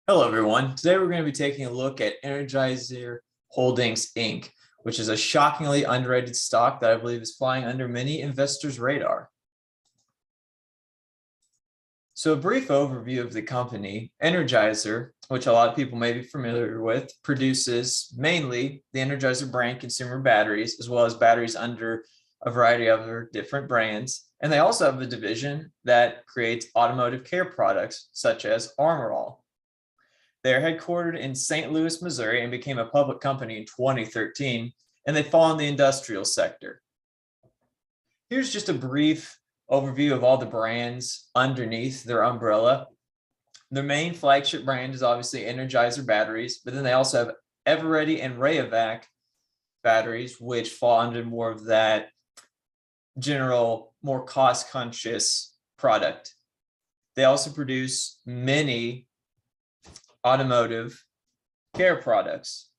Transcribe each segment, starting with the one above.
Hello, everyone. Today we're going to be taking a look at Energizer Holdings Inc., which is a shockingly underrated stock that I believe is flying under many investors' radar. So a brief overview of the company. Energizer, which a lot of people may be familiar with, produces mainly the Energizer brand consumer batteries, as well as batteries under a variety of other different brands. And they also have a division that creates automotive care products, such as Armor All. They're headquartered in St. Louis, Missouri, and became a public company in 2013, and they fall in the industrial sector. Here's just a brief overview of all the brands underneath their umbrella. Their main flagship brand is obviously Energizer batteries, but then they also have Everready and Rayovac batteries, which fall under more of that general, more cost-conscious product. They also produce many automotive care products,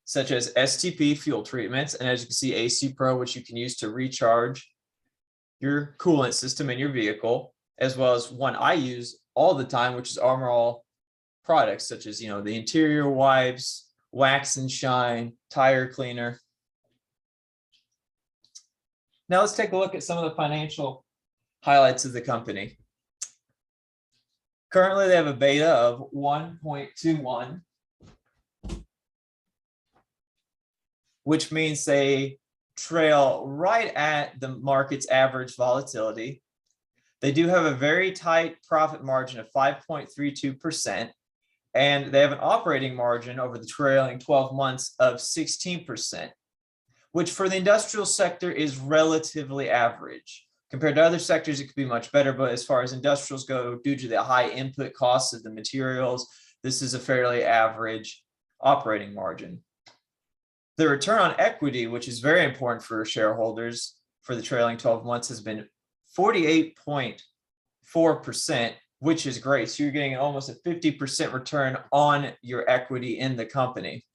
such as STP fuel treatments, and as you can see, AC Pro, which you can use to recharge your coolant system in your vehicle, as well as one I use all the time, which is Armor All products, such as the interior wipes, wax and shine, tire cleaner. Now let's take a look at some of the financial highlights of the company. Currently, they have a beta of 1.21, which means they trail right at the market's average volatility. They do have a very tight profit margin of 5.32%, and they have an operating margin over the trailing 12 months of 16%, which for the industrial sector is relatively average. Compared to other sectors, it could be much better, but as far as industrials go, due to the high input costs of the materials, this is a fairly average operating margin. The return on equity, which is very important for shareholders for the trailing 12 months, has been 48.4%, which is great. So you're getting almost a 50% return on your equity in the company.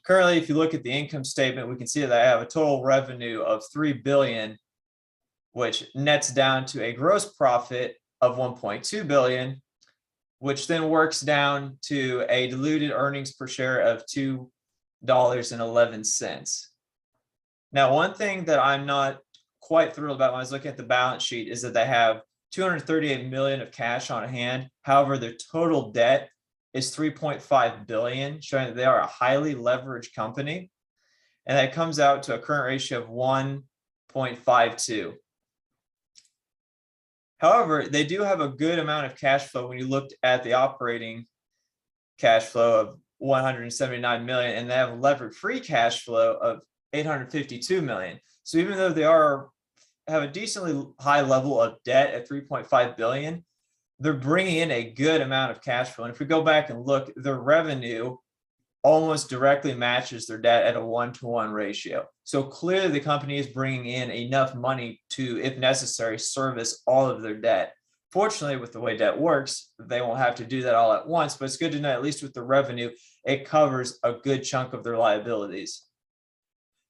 Currently, if you look at the income statement, we can see that I have a total revenue of $3 billion, which nets down to a gross profit of $1.2 billion, which then works down to a diluted earnings per share of $2.11. Now, one thing that I'm not quite thrilled about when I was looking at the balance sheet is that they have $238 million of cash on hand. However, their total debt is $3.5 billion, showing that they are a highly leveraged company. And that comes out to a current ratio of 1.52. However, they do have a good amount of cash flow when you looked at the operating cash flow of $179 million, and they have levered free cash flow of $852 million. So even though they have a decently high level of debt at $3.5 billion, they're bringing in a good amount of cash flow. And if we go back and look, their revenue almost directly matches their debt at a 1-to-1 ratio. So clearly the company is bringing in enough money to, if necessary, service all of their debt. Fortunately, with the way debt works, they won't have to do that all at once, but it's good to know, at least with the revenue, it covers a good chunk of their liabilities.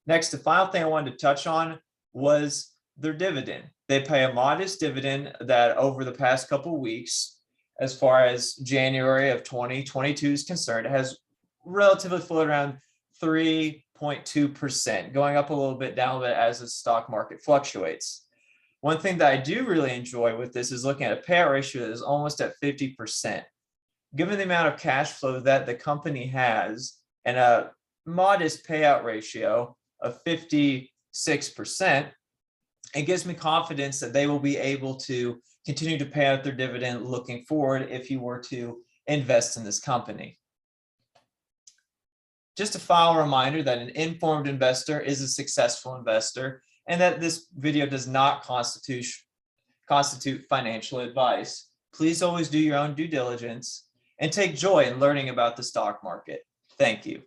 Next, the final thing I wanted to touch on was their dividend. They pay a modest dividend that over the past couple of weeks, as far as January of 2022 is concerned, has relatively floated around 3.2%, going up a little bit, down a bit as the stock market fluctuates. One thing that I do really enjoy with this is looking at a payout ratio that is almost at 50%. Given the amount of cash flow that the company has and a modest payout ratio of 56%, it gives me confidence that they will be able to continue to pay out their dividend looking forward if you were to invest in this company. Just a final reminder that an informed investor is a successful investor, and that this video does not constitute financial advice. Please always do your own due diligence and take joy in learning about the stock market. Thank you.